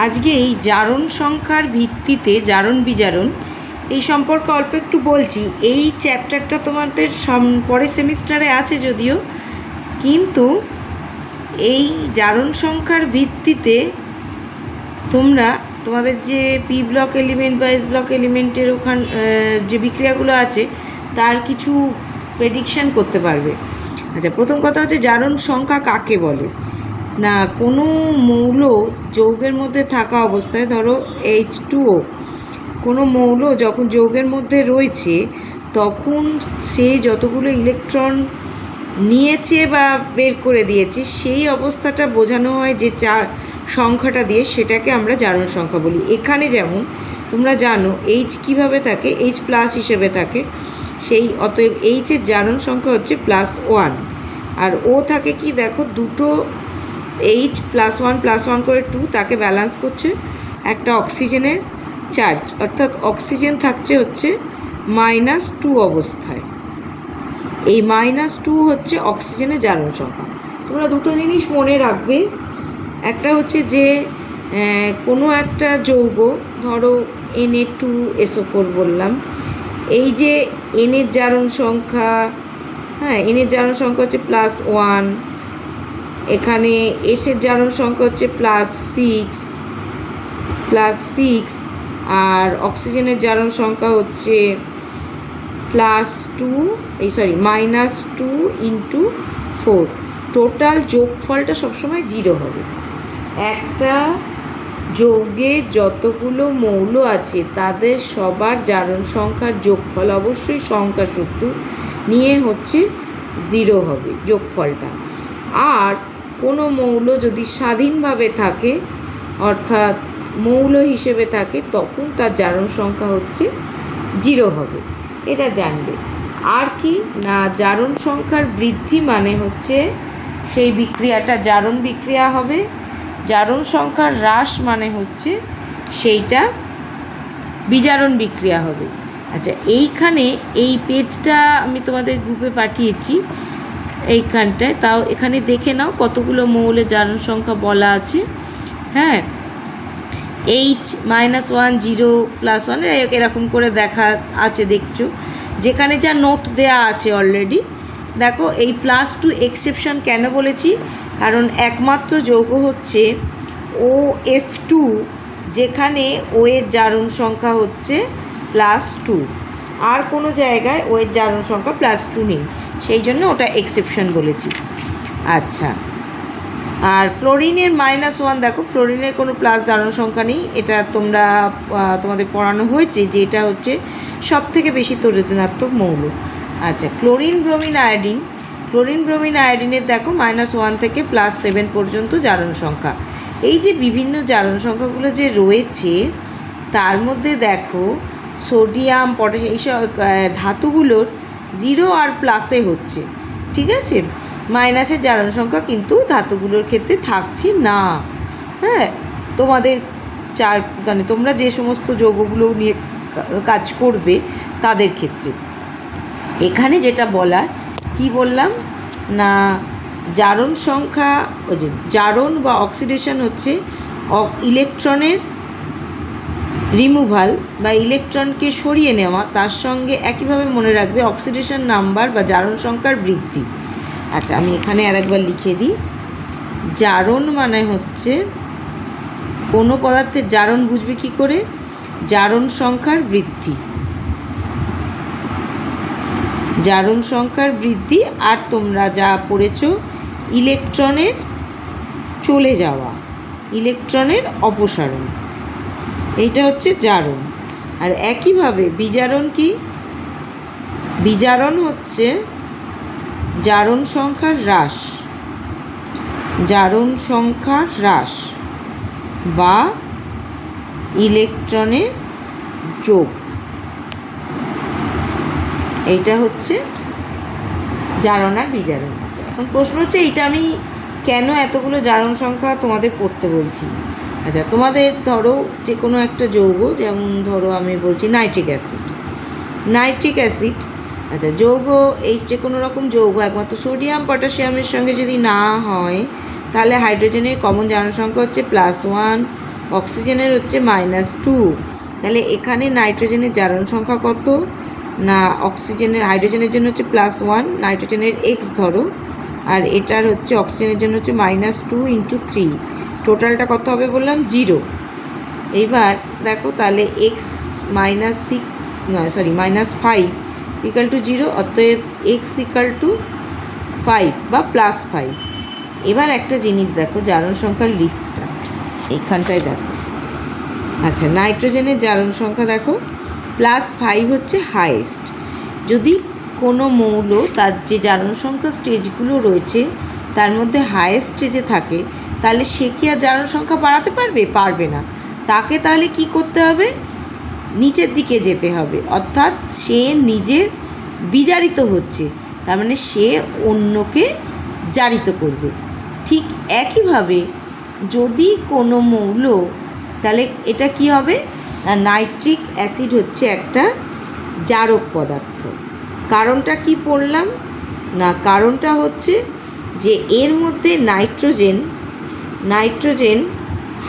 আজকে এই জারণ সংখ্যার ভিত্তিতে জারণ বিজারণ এই সম্পর্কে অল্প একটু বলছি। এই চ্যাপ্টারটা তোমাদের পরের সেমিস্টারে আছে যদিও, কিন্তু এই জারণ সংখ্যার ভিত্তিতে তোমরা তোমাদের যে পি ব্লক এলিমেন্ট বা এস ব্লক এলিমেন্টের যে বিক্রিয়াগুলো আছে তার কিছু প্রেডিকশান করতে পারবে। আচ্ছা, প্রথম কথা হচ্ছে জারণ সংখ্যা কাকে বলে না, কোনো মৌল যৌগের মধ্যে থাকা অবস্থায়, ধরো H2O, কোনো মৌল যখন যৌগের মধ্যে রয়েছে তখন সে যতগুলো ইলেকট্রন নিয়েছে বা বের করে দিয়েছে সেই অবস্থাটা বোঝানো হয় যে সংখ্যাটা দিয়ে, সেটাকে আমরা জারণ সংখ্যা বলি। এখানে যেমন তোমরা জানো H কীভাবে থাকে, H প্লাস হিসেবে থাকে, সেই অতএব Hএর জারণ সংখ্যা হচ্ছে +1, আর ও থাকে কি দেখো, দুটো H +1 করে 2, তাকে ব্যালেন্স করছে একটা অক্সিজেনের চার্জ, অর্থাৎ অক্সিজেন থাকছে হচ্ছে -2 অবস্থায়। এই -2 হচ্ছে অক্সিজেনের জারণ সংখ্যা। তোমরা দুটো জিনিস মনে রাখবে, একটা হচ্ছে যে কোনো একটা যৌগ, ধরো Na2SO4 বললাম, এই যে এনের জারণ সংখ্যা, এনের জারণ সংখ্যা হচ্ছে +1, এখানে এসের জারণ সংখ্যা হচ্ছে +6, আর অক্সিজেনের জারণ সংখ্যা হচ্ছে -2 × 4। টোটাল যোগফলটা সবসময় 0 হবে। একটা যৌগে যতগুলো মৌল আছে তাদের সবার জারণ সংখ্যার যোগফল অবশ্যই সংখ্যা সূত্র নিয়ে হচ্ছে 0 হবে যোগফলটা। আর কোনো মৌল যদি স্বাধীনভাবে থাকে, অর্থাৎ মৌল হিসেবে থাকে, তখন তার জারণ সংখ্যা হচ্ছে 0 হবে, এটা জানবে। আর কি না, জারণ সংখ্যার বৃদ্ধি মানে হচ্ছে সেই বিক্রিয়াটা জারণ বিক্রিয়া হবে, জারণ সংখ্যার হ্রাস মানে হচ্ছে সেইটা বিজারণ বিক্রিয়া হবে। আচ্ছা, এইখানে এই পেজটা আমি তোমাদের গ্রুপে পাঠিয়েছি এইখানটায়, তাও এখানে দেখে নাও কতগুলো মৌলের জারণ সংখ্যা বলা আছে। H -1 0 +1 এরকম করে দেখা আছে, দেখছো যেখানে যা নোট দেয়া আছে অলরেডি। দেখো এই +2 এক্সেপশন কেন বলেছি, কারণ একমাত্র যৌগ হচ্ছে OF2 যেখানে ও এর জারণ সংখ্যা হচ্ছে +2, আর কোনো জায়গায় ও এর জারণ সংখ্যা +2 নেই, সেই জন্য ওটা এক্সেপশন বলেছি। আচ্ছা, আর ফ্লোরিনের -1, দেখো ফ্লোরিনের কোনো প্লাস জারণ সংখ্যা নেই, এটা তোমাদের পড়ানো হয়েছে যে এটা হচ্ছে সবথেকে বেশি তড়িৎ-ঋণাত্মক মৌল। আচ্ছা, ক্লোরিন ব্রোমিন আয়োডিনের দেখো -1 থেকে +7 পর্যন্ত জারণ সংখ্যা। এই যে বিভিন্ন জারণ সংখ্যাগুলো যে রয়েছে তার মধ্যে দেখো সোডিয়াম, পটাশিয়াম, এইসব ধাতুগুলোর 0 আর প্লাসে হচ্ছে, ঠিক আছে। মাইনাসের জারণ সংখ্যা কিন্তু ধাতুগুলোর ক্ষেত্রে থাকছে না। তোমাদের তোমরা যে সমস্ত যৌগগুলো নিয়ে কাজ করবে তাদের ক্ষেত্রে এখানে যেটা বলার, কি বললাম না, জারণ সংখ্যা, ওই যে জারণ বা অক্সিডেশন হচ্ছে ইলেকট্রনের রিমুভাল বা ইলেকট্রনকে সরিয়ে নেওয়া, তার সঙ্গে একইভাবে মনে রাখবে অক্সিডেশন নাম্বার বা জারণ সংখ্যার বৃদ্ধি। আচ্ছা, আমি এখানে আরেকবার লিখে দিই, জারণ মানে হচ্ছে কোনো পদার্থের জারণ বুঝবে কি করে, জারণ সংখ্যার বৃদ্ধি, জারণ সংখ্যার বৃদ্ধি, আর তোমরা যা পড়েছো ইলেকট্রনের চলে যাওয়া, ইলেকট্রনের অপসারণ, এইটা হচ্ছে জারণ। আর একইভাবে বিজারণ কি, বিজারণ হচ্ছে জারণ সংখ্যার হ্রাস বা ইলেকট্রনের যোগ, এইটা হচ্ছে জারণ আর বিজারণ। এখন প্রশ্ন হচ্ছে এইটা আমি কেন এতগুলো জারণ সংখ্যা তোমাদের পড়তে বলছি। আচ্ছা, তোমাদের ধরো যে কোনো একটা যৌগ, যেমন ধরো আমি বলছি নাইট্রিক অ্যাসিড। আচ্ছা, যৌগ, এই যে কোনো রকম যৌগ একমাত্র সোডিয়াম পটাশিয়ামের সঙ্গে যদি না হয়, তাহলে হাইড্রোজেনের কমন জারণ সংখ্যা হচ্ছে +1, অক্সিজেনের হচ্ছে -2। তাহলে এখানে নাইট্রোজেনের জারণ সংখ্যা কত না, অক্সিজেনের হাইড্রোজেনের জন্য হচ্ছে +1, নাইট্রোজেনের x ধরো, আর এটার হচ্ছে অক্সিজেনের জন্য হচ্ছে -2 × 3, টোটালটা কত হবে বললাম 0। এইবার দেখো তাহলে x -6 নয় সরি -5 = 0, অতএব x = 5 বা +5। এবার একটা জিনিস দেখো, জারণ সংখ্যার লিস্টটা এইখানটায় দেখো। আচ্ছা, নাইট্রোজেনের জারণ সংখ্যা দেখো +5 হচ্ছে হাইয়েস্ট। যদি কোনো মৌল তার যে জারণ সংখ্যা স্টেজগুলো রয়েছে তার মধ্যে হাইয়েস্ট স্টেজে থাকে, তাহলে সে কি আর জারণ সংখ্যা বাড়াতে পারবে? পারবে না। তাকে তাহলে কি করতে হবে? নিচের দিকে যেতে হবে, অর্থাৎ সে নিজে বিজারিত হচ্ছে, তার মানে সে অন্যকে জারিত করবে। ঠিক একইভাবে যদি কোনো মৌল, তাহলে এটা কি হবে? নাইট্রিক অ্যাসিড হচ্ছে একটা জারক পদার্থ। কারণটা কি পড়লাম না, কারণটা হচ্ছে যে এর মধ্যে নাইট্রোজেন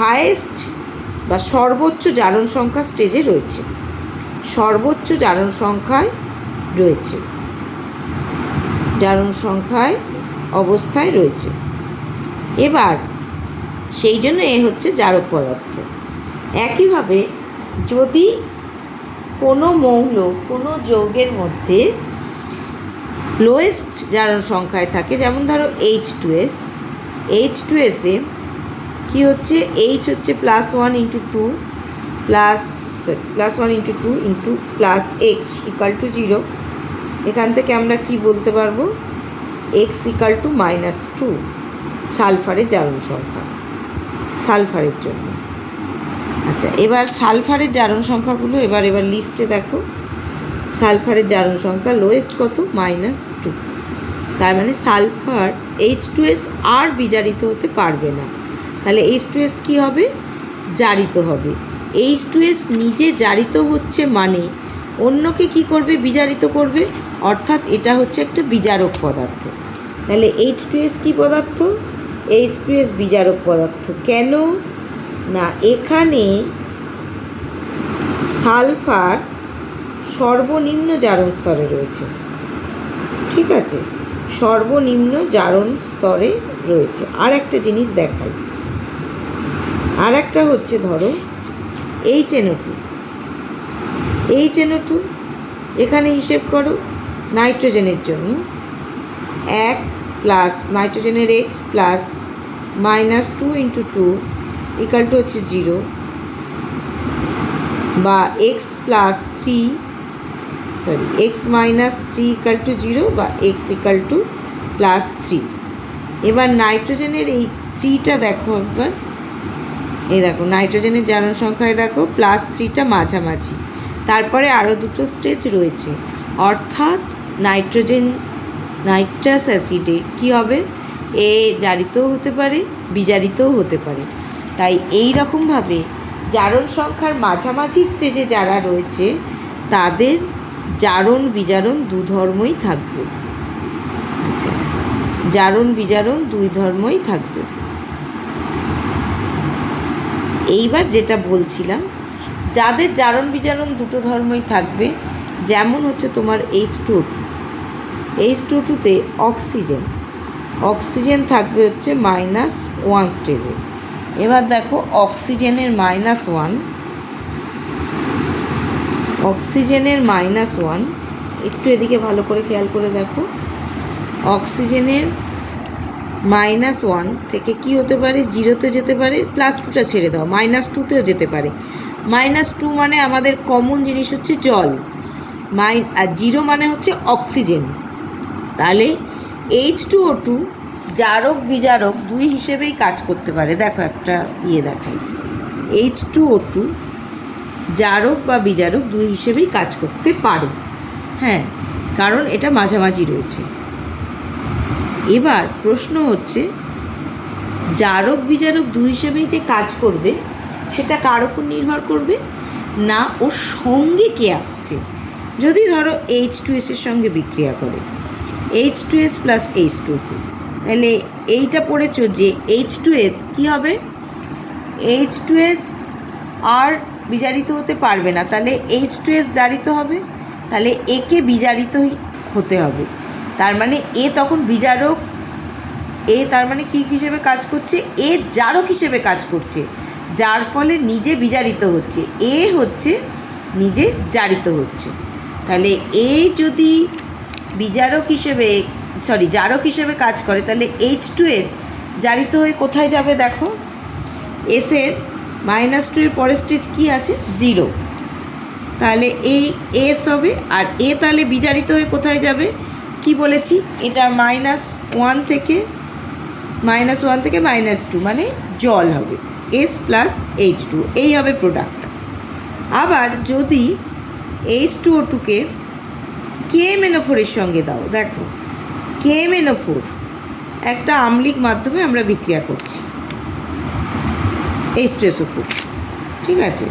হায়েস্ট বা সর্বোচ্চ জারণ সংখ্যা স্টেজে রয়েছে, সর্বোচ্চ জারণ সংখ্যায় রয়েছে, জারণ সংখ্যায় অবস্থায় রয়েছে। এবার সেই জন্য এ হচ্ছে জারক পদার্থ। একইভাবে যদি কোনো মৌল কোনো যৌগের মধ্যে লোয়েস্ট জারণ সংখ্যায় থাকে, যেমন ধরো H2S, H2S-এ কী হচ্ছে, H হচ্ছে +1 × 2 +1 × 2 + x = 0। এখান থেকে আমরা কি বলতে পারবো? x = -2 সালফারের জারণ সংখ্যা, সালফারের জন্য। আচ্ছা, এবার সালফারের জারণ সংখ্যাগুলো এবার লিস্টে দেখো। সালফারের জারণ সংখ্যা লোয়েস্ট কত? -2। তার মানে সালফার H2S আর বিজারিত হতে পারবে না। তাহলে H2S কি হবে? জারিত হবে। H2S নিজে জারিত হচ্ছে মানে অন্যকে কি করবে? বিজারিত করবে, অর্থাৎ এটা হচ্ছে একটা বিজারক পদার্থ। তাহলে H2S কি পদার্থ? H2S বিজারক পদার্থ। কেন না, এখানে সালফার সর্বনিম্ন জারণ স্তরে রয়েছে, ঠিক আছে, সর্বনিম্ন জারণ স্তরে রয়েছে। আর একটা জিনিস দেখাই, আর একটা হচ্ছে ধরো HNO2, এখানে হিসেব করো নাইট্রোজেনের জন্য 1 প্লাস নাইট্রোজেনের x প্লাস -2 × 2 = হচ্ছে 0, বা x - 3 = 0 বা x = +3। এবার নাইট্রোজেনের এই 3টা দেখো একবার, এই দেখো নাইট্রোজেনের জারণ সংখ্যায় দেখো +3টা মাঝামাঝি, তারপরে আরও দুটো স্টেজ রয়েছে, অর্থাৎ নাইট্রাস অ্যাসিডে কী হবে? এ জারিতও হতে পারে, বিজারিতও হতে পারে। তাই এই রকমভাবে জারণ সংখ্যার মাঝামাঝি স্টেজে যারা রয়েছে তাদের জারণ বিজারণ দু ধর্মই থাকবে। আচ্ছা, জারণ বিজারণ দুই ধর্মই থাকবে। এইবার যেটা বলছিলাম, যাদের জারণ বিজারণ দুটো ধর্মই থাকবে, যেমন হচ্ছে তোমার H2O2-তে অক্সিজেন থাকবে হচ্ছে -1 স্টেজে। এবার দেখো অক্সিজেনের -1 একটু এদিকে ভালো করে খেয়াল করে দেখো। অক্সিজেনের -1 থেকে কি হতে পারে? 0-তে যেতে পারে, +2টা ছেড়ে দাও, -2-তেও যেতে পারে। -2 মানে আমাদের কমন জিনিস হচ্ছে জল, আর 0 মানে হচ্ছে অক্সিজেন। তাহলে H2O2 জারক বিজারক দুই হিসেবেই কাজ করতে পারে। দেখো একটা দেখাই, H2O2 জারক বা বিজারক দুই হিসেবেই কাজ করতে পারে, হ্যাঁ, কারণ এটা মাঝামাঝি রয়েছে। এবার প্রশ্ন হচ্ছে, জারক বিজারক দুই হিসেবেই যে কাজ করবে সেটা কার উপর নির্ভর করবে না, ওর সঙ্গে কে আসছে। যদি ধরো H2S এর সঙ্গে বিক্রিয়া করে, H2S + H2O2, তাহলে এইটা পড়েছ যে H2S কি হবে? H2S আর বিজারিত হতে পারবে না, তাহলে H2S জারিত হবে, তাহলে একে বিজারিত হতে হবে। তার মানে এ তখন বিজারক, এ তার মানে কী হিসেবে কাজ করছে? এ জারক হিসেবে কাজ করছে, যার ফলে নিজে বিজারিত হচ্ছে, এ হচ্ছে নিজে জারিত হচ্ছে। তাহলে এ যদি বিজারক হিসেবে জারক হিসেবে কাজ করে, তাহলে H2S জারিত হয়ে কোথায় যাবে? দেখো, এসের -2 এর পরের স্টেজ কী আছে? 0। তাহলে এই এস হবে, আর এ তাহলে বিজারিত হয়ে কোথায় যাবে? কি বলেছি? এটা -1 থেকে -2 মানে জল হবে, S প্লাস H2, এই হবে প্রোডাক্ট। আবার যদি H2O2-কে KMnO4 এর সঙ্গে দাও, দেখো KMnO4 একটা আম্লিক মাধ্যমে আমরা বিক্রিয়া করছি, H2SO4, ঠিক আছে?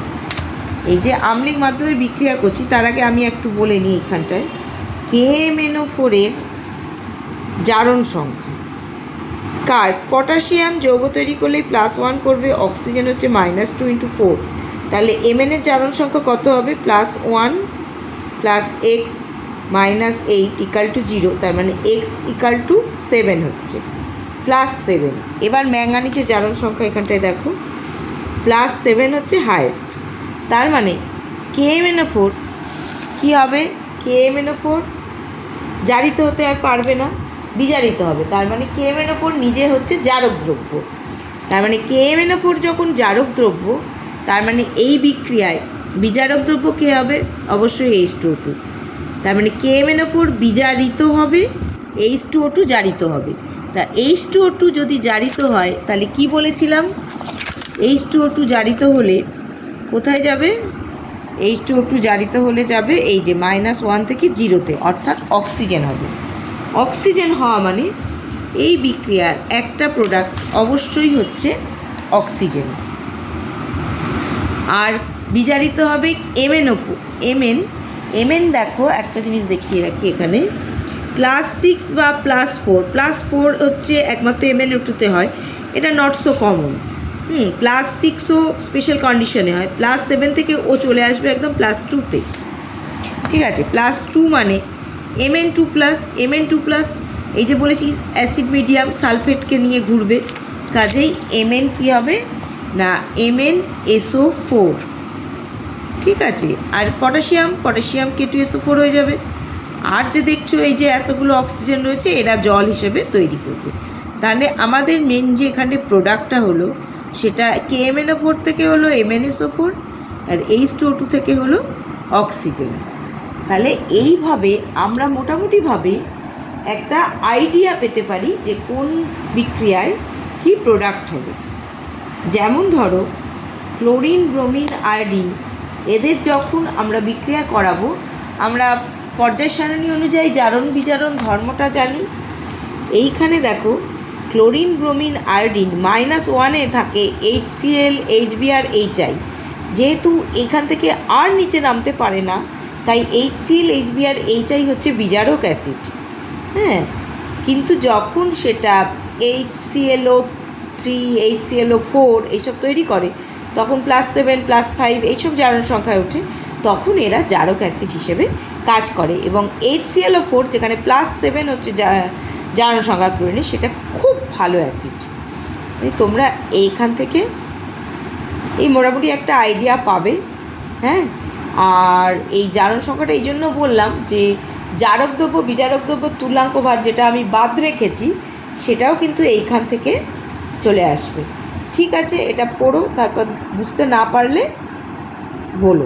এই যে আম্লিক মাধ্যমে বিক্রিয়া করছি, তার আগে আমি একটু বলে নিই এখানটায়, KMnO4 এর জারণ সংখ্যা কার? পটাশিয়াম যৌগ তৈরি করলে +1 করবে, অক্সিজেন হচ্ছে -2 × 4, তাহলে Mn এর জারণ সংখ্যা কত হবে? +1 + x - 8 = 0, তার মানে x = 7 হচ্ছে, +7। এবার ম্যাঙ্গানিজের জারণ সংখ্যা এখানটায় দেখো, +7 হচ্ছে হায়েস্ট, তার মানে KMnO4 কী হবে? KMnO4 জারিত হতে আর পারবে না, বিজারিত হবে, তার মানে KMnO4 নিজে হচ্ছে জারক দ্রব্য। তার মানে KMnO4 যখন জারক দ্রব্য, তার মানে এই বিক্রিয়ায় বিজারক দ্রব্য কে হবে? অবশ্যই H2O2। তার মানে KMnO4 বিজারিত হবে, H2O2 জারিত হবে। তা H2O2 যদি জারিত হয়, তাহলে কি বলেছিলাম? H2O2 জারিত হলে কোথায় যাবে? H2O2 জারিত হলে যাবে এই যে -1 থেকে 0-তে, অর্থাৎ অক্সিজেন হবে। অক্সিজেন হওয়া মানে এই বিক্রিয়ার একটা প্রোডাক্ট অবশ্যই হচ্ছে অক্সিজেন। আর বিজারিত হবে MnO4, Mn দেখো একটা জিনিস দেখিয়ে রাখি এখানে, +6 বা +4 হচ্ছে একমাত্র MnO2-তে হয়, এটা নট সো কমন। +6ও স্পেশাল কন্ডিশনে হয়, +7 থেকে ও চলে আসবে একদম +2-তে, ঠিক আছে? +2 মানে Mn2+, এই যে বলেছি অ্যাসিড মিডিয়াম সালফেটকে নিয়ে ঘুরবে, কাজেই Mn কী হবে না? MnSO4, ঠিক আছে? আর পটাশিয়াম K2SO4 হয়ে যাবে। আর যে দেখছো এই যে এতগুলো অক্সিজেন রয়েছে, এরা জল হিসেবে তৈরি করবে। তাহলে আমাদের মেন যে এখানে প্রোডাক্টটা হলো, সেটা KMnO4 থেকে হলো MnSO4, আর H2O2 থেকে হলো অক্সিজেন। তাহলে এইভাবে আমরা মোটামুটিভাবে একটা আইডিয়া পেতে পারি যে কোন বিক্রিয়ায় কি প্রোডাক্ট হবে। যেমন ধরো ক্লোরিন, ব্রোমিন, আয়োডিন, এদের যখন আমরা বিক্রিয়া করাবো, আমরা পর্যায় সারণী অনুযায়ী জারণ বিজারণ ধর্মটা জানি। এইখানে দেখো ক্লোরিন, ব্রোমিন, আয়োডিন -1-এ থাকে HCl, HBr, HI, যেহেতু এখান থেকে আর নিচে নামতে পারে না, তাই HCl, HBr, HI হচ্ছে বিজারক অ্যাসিড। হ্যাঁ, কিন্তু যখন সেটা HClO3, HClO4 এইসব তৈরি করে, তখন +7, +5 এইসব জারণ সংখ্যায় ওঠে, তখন এরা জারক অ্যাসিড হিসেবে কাজ করে। এবং HClO4 যেখানে +7 হচ্ছে জারণ সংখ্যা ক্লোরিনে, সেটা খুব ভালো অ্যাসিড। তোমরা এইখান থেকে এই মোটামুটি একটা আইডিয়া পাবে। হ্যাঁ, আর এই জারণ সংখ্যাটা এই জন্য বললাম যে জারক দ্রব্য বিজারক দ্রব্য তুল্যাঙ্ক ভার যেটা আমি বাদ রেখেছি, সেটাও কিন্তু এইখান থেকে চলে আসবে। ঠিক আছে, এটা পড়ো, তারপর বুঝতে না পারলে বলো।